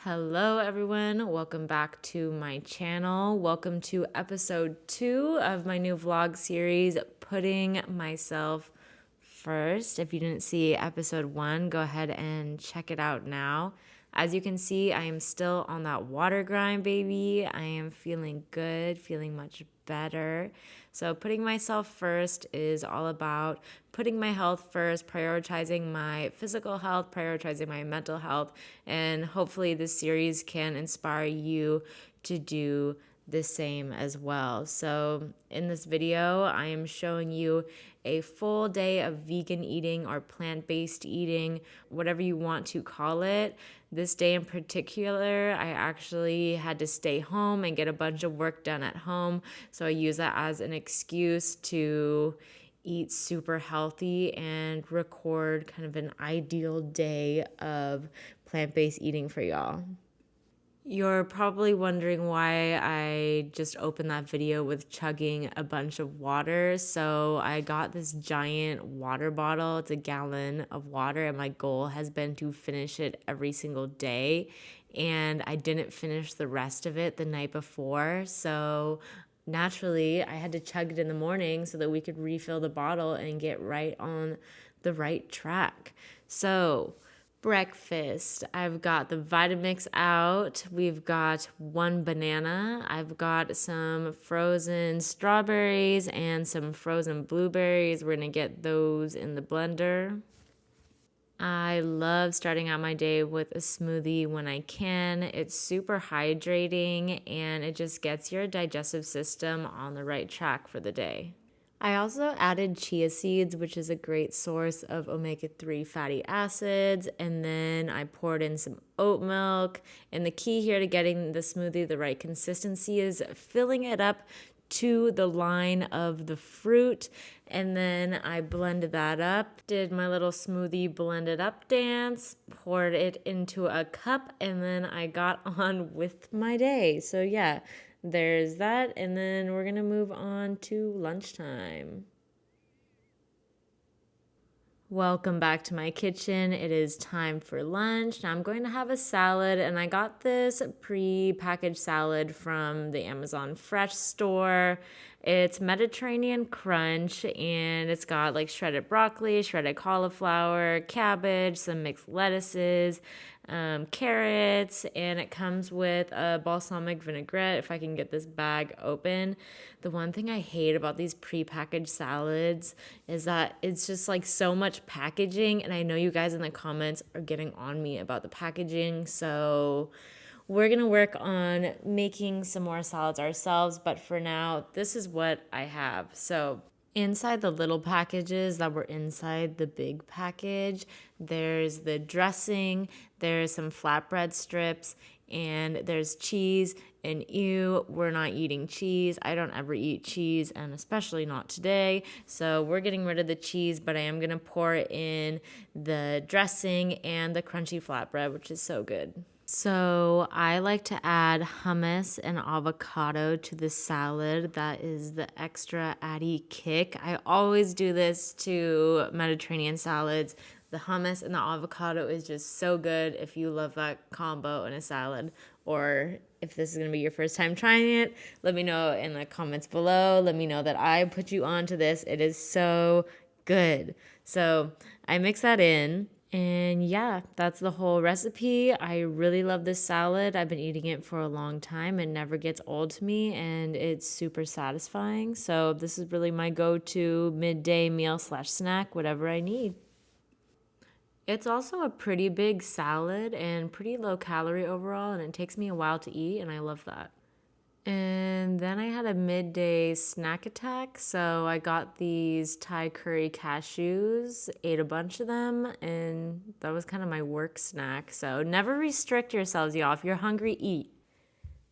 Hello everyone, welcome back to my channel. Welcome to episode 2 of my new vlog series, Putting Myself First. If you didn't see episode 1, go ahead and check it out now. As you can see, I am still on that water grind, baby. I am feeling good, feeling much better. So putting myself first is all about putting my health first, prioritizing my physical health, prioritizing my mental health, and hopefully this series can inspire you to do the same as well. So in this video, I am showing you a full day of vegan eating or plant-based eating, whatever you want to call it. This day in particular, I actually had to stay home and get a bunch of work done at home. So I use that as an excuse to eat super healthy and record kind of an ideal day of plant-based eating for y'all. You're probably wondering why I just opened that video with chugging a bunch of water. So I got this giant water bottle. It's a gallon of water, and my goal has been to finish it every single day. And I didn't finish the rest of it the night before. So naturally, I had to chug it in the morning so that we could refill the bottle and get right on the right track. So breakfast, I've got the Vitamix out. We've got one banana. I've got some frozen strawberries and some frozen blueberries. We're gonna get those in the blender. I love starting out my day with a smoothie when I can. It's super hydrating and it just gets your digestive system on the right track for the day. I also added chia seeds, which is a great source of omega-3 fatty acids, and then I poured in some oat milk. And the key here to getting the smoothie the right consistency is filling it up to the line of the fruit, and then I blended that up, did my little smoothie blended up dance, poured it into a cup, and then I got on with my day. So yeah, there's that, and then we're gonna move on to lunchtime. Welcome back to my kitchen. It is time for lunch. Now I'm going to have a salad, and I got this pre-packaged salad from the Amazon Fresh store. It's Mediterranean Crunch, and it's got like shredded broccoli, shredded cauliflower, cabbage, some mixed lettuces, carrots, and it comes with a balsamic vinaigrette if I can get this bag open. The one thing I hate about these prepackaged salads is that it's just like so much packaging, and I know you guys in the comments are getting on me about the packaging, so we're gonna work on making some more salads ourselves, but for now, this is what I have. So inside the little packages that were inside the big package, there's the dressing, there's some flatbread strips, and there's cheese. And ew, we're not eating cheese. I don't ever eat cheese, and especially not today. So we're getting rid of the cheese, but I am gonna pour in the dressing and the crunchy flatbread, which is so good. So I like to add hummus and avocado to the salad. That is the extra adee kick. I always do this to Mediterranean salads. The hummus and the avocado is just so good if you love that combo in a salad. Or if this is going to be your first time trying it, let me know in the comments below. Let me know that I put you onto this. It is so good. So I mix that in. And yeah, that's the whole recipe. I really love this salad. I've been eating it for a long time. It never gets old to me, and it's super satisfying. So this is really my go-to midday meal / snack, whatever I need. It's also a pretty big salad and pretty low calorie overall, and it takes me a while to eat, and I love that. And then I had a midday snack attack. So I got these Thai curry cashews, ate a bunch of them, and that was kind of my work snack. So never restrict yourselves, y'all. If you're hungry, eat.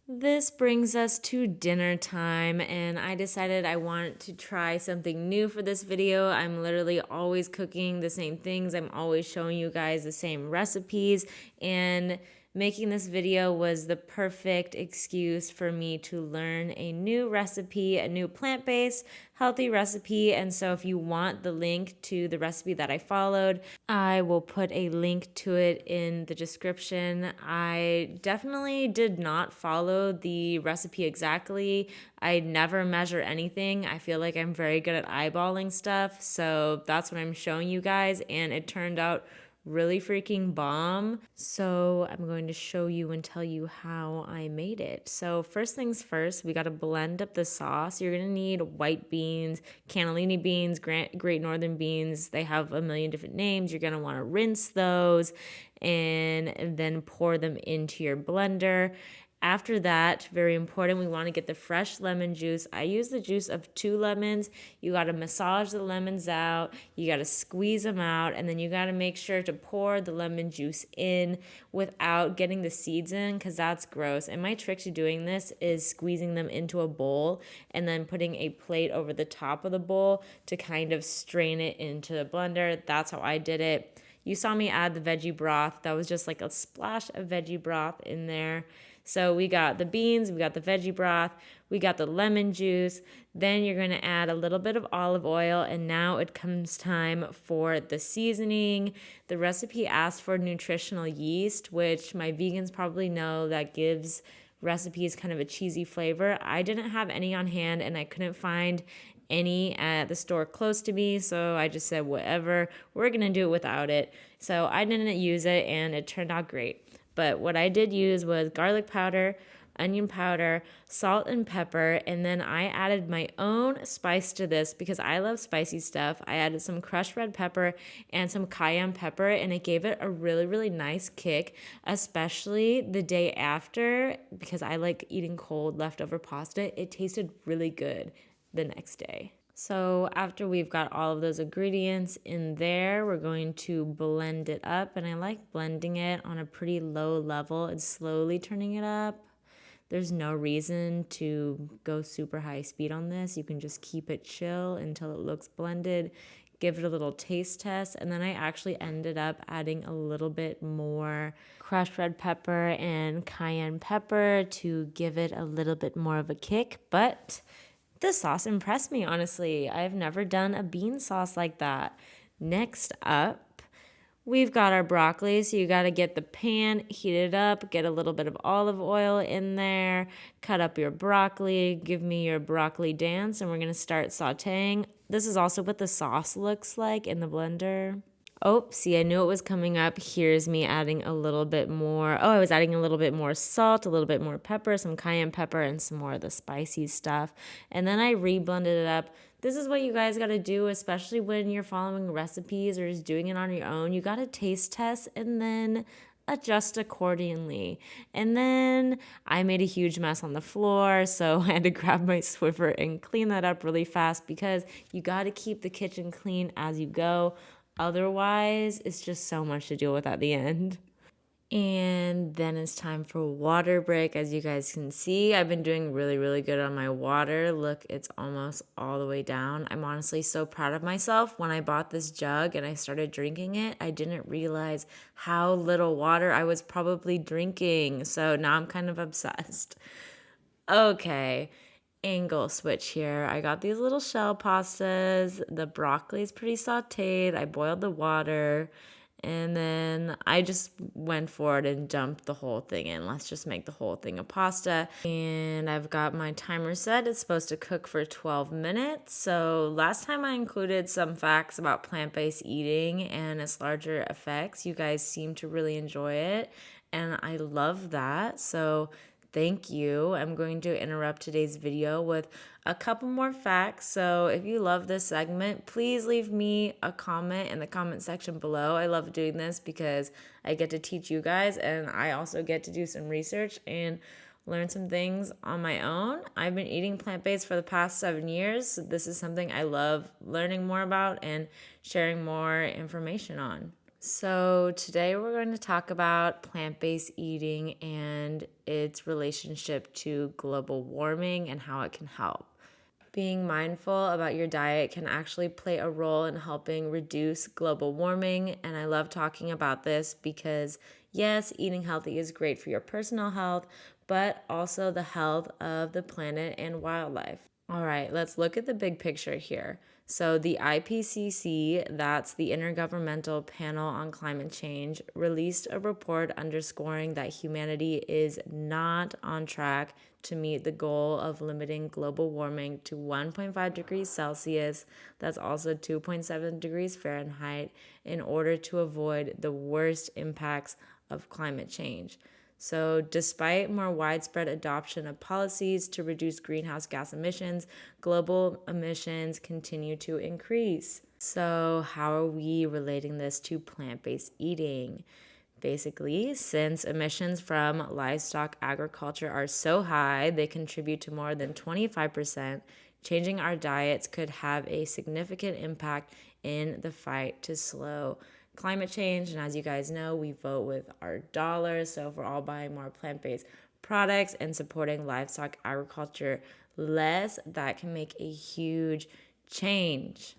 This brings us to dinner time, and I decided I want to try something new for this video. I'm literally always cooking the same things. I'm always showing you guys the same recipes, and making this video was the perfect excuse for me to learn a new recipe, a new plant-based, healthy recipe. And so if you want the link to the recipe that I followed, I will put a link to it in the description. I definitely did not follow the recipe exactly. I never measure anything. I feel like I'm very good at eyeballing stuff. So that's what I'm showing you guys. And it turned out really freaking bomb. So I'm going to show you and tell you how I made it. So first things first, we got to blend up the sauce. You're going to need white beans, cannellini beans, Great Northern beans. They have a million different names. You're going to want to rinse those and then pour them into your blender. After that, very important, we want to get the fresh lemon juice. I use the juice of 2 lemons. You got to massage the lemons out. You got to squeeze them out. And then you got to make sure to pour the lemon juice in without getting the seeds in, because that's gross. And my trick to doing this is squeezing them into a bowl and then putting a plate over the top of the bowl to kind of strain it into the blender. That's how I did it. You saw me add the veggie broth. That was just like a splash of veggie broth in there. So we got the beans, we got the veggie broth, we got the lemon juice. Then you're going to add a little bit of olive oil, and now it comes time for the seasoning. The recipe asks for nutritional yeast, which my vegans probably know that gives recipes kind of a cheesy flavor. I didn't have any on hand, and I couldn't find any at the store close to me, so I just said whatever, we're gonna do it without it. So I didn't use it, and it turned out great. But what I did use was garlic powder, onion powder, salt and pepper, and then I added my own spice to this because I love spicy stuff. I added some crushed red pepper and some cayenne pepper, and it gave it a really, really nice kick, especially the day after, because I like eating cold leftover pasta. It tasted really good the next day. So after we've got all of those ingredients in there, we're going to blend it up. And I like blending it on a pretty low level and slowly turning it up. There's no reason to go super high speed on this. You can just keep it chill until it looks blended. Give it a little taste test. And then I actually ended up adding a little bit more crushed red pepper and cayenne pepper to give it a little bit more of a kick. But the sauce impressed me, honestly. I've never done a bean sauce like that. Next up, we've got our broccoli. So you got to get the pan, heat it up, get a little bit of olive oil in there, cut up your broccoli, give me your broccoli dance, and we're going to start sauteing. This is also what the sauce looks like in the blender. Oh, see, I knew it was coming up. Here's me adding a little bit more. Oh, I was adding a little bit more salt, a little bit more pepper, some cayenne pepper, and some more of the spicy stuff. And then I re-blended it up. This is what you guys got to do, especially when you're following recipes or just doing it on your own. You got to taste test and then adjust accordingly. And then I made a huge mess on the floor, so I had to grab my Swiffer and clean that up really fast because you got to keep the kitchen clean as you go. Otherwise, it's just so much to deal with at the end. And then it's time for water break. As you guys can see, I've been doing really, really good on my water. Look, it's almost all the way down. I'm honestly so proud of myself. When I bought this jug and I started drinking it, I didn't realize how little water I was probably drinking. So now I'm kind of obsessed. Okay. Angle switch here. I got these little shell pastas. The broccoli is pretty sauteed. I boiled the water and then I just went for it and dumped the whole thing in. Let's just make the whole thing a pasta. And I've got my timer set. It's supposed to cook for 12 minutes. So last time I included some facts about plant-based eating and its larger effects. You guys seem to really enjoy it and I love that. So thank you. I'm going to interrupt today's video with a couple more facts. So if you love this segment, please leave me a comment in the comment section below. I love doing this because I get to teach you guys and I also get to do some research and learn some things on my own. I've been eating plant-based for the past 7 years. So this is something I love learning more about and sharing more information on. So today we're going to talk about plant-based eating and its relationship to global warming and how it can help. Being mindful about your diet can actually play a role in helping reduce global warming, and I love talking about this because Yes, eating healthy is great for your personal health, but also the health of the planet and wildlife. All right, let's look at the big picture here. So, the IPCC, that's the Intergovernmental Panel on Climate Change, released a report underscoring that humanity is not on track to meet the goal of limiting global warming to 1.5 degrees Celsius, that's also 2.7 degrees Fahrenheit, in order to avoid the worst impacts of climate change. So, despite more widespread adoption of policies to reduce greenhouse gas emissions, global emissions continue to increase. So, how are we relating this to plant based eating? Basically, since emissions from livestock agriculture are so high, they contribute to more than 25%. Changing our diets could have a significant impact in the fight to slow climate change. And as you guys know, we vote with our dollars. So if we're all buying more plant based products and supporting livestock agriculture less, that can make a huge change.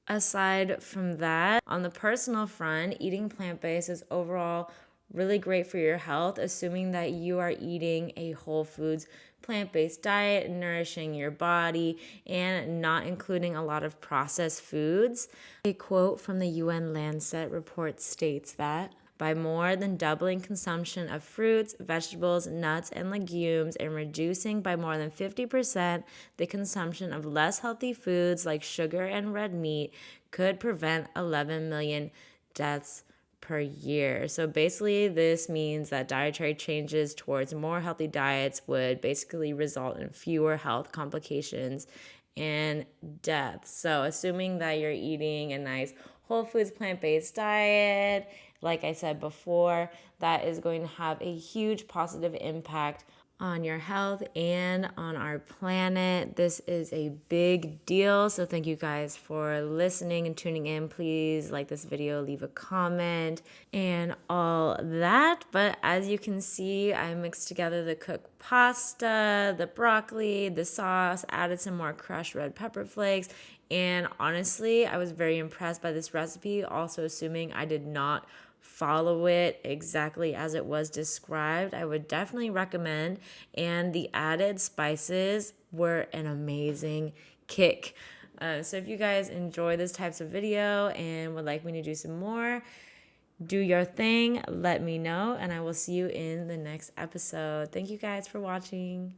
Aside from that, on the personal front, eating plant based is overall really great for your health, assuming that you are eating a whole foods plant based diet, nourishing your body, and not including a lot of processed foods. A quote from the UN Lancet report states that by more than doubling consumption of fruits, vegetables, nuts, and legumes, and reducing by more than 50% the consumption of less healthy foods like sugar and red meat, could prevent 11 million deaths per year. So basically, this means that dietary changes towards more healthy diets would basically result in fewer health complications and deaths. So assuming that you're eating a nice whole foods plant-based diet, like I said before, that is going to have a huge positive impact on your health and on our planet. This is a big deal. So thank you guys for listening and tuning in. Please like this video, leave a comment and all that. But as you can see, I mixed together the cooked pasta, the broccoli, the sauce, added some more crushed red pepper flakes. And honestly, I was very impressed by this recipe, also assuming I did not follow it exactly as it was described. I would definitely recommend. And the added spices were an amazing kick. So if you guys enjoy this types of video and would like me to do some more, do your thing, let me know, and I will see you in the next episode. Thank you guys for watching.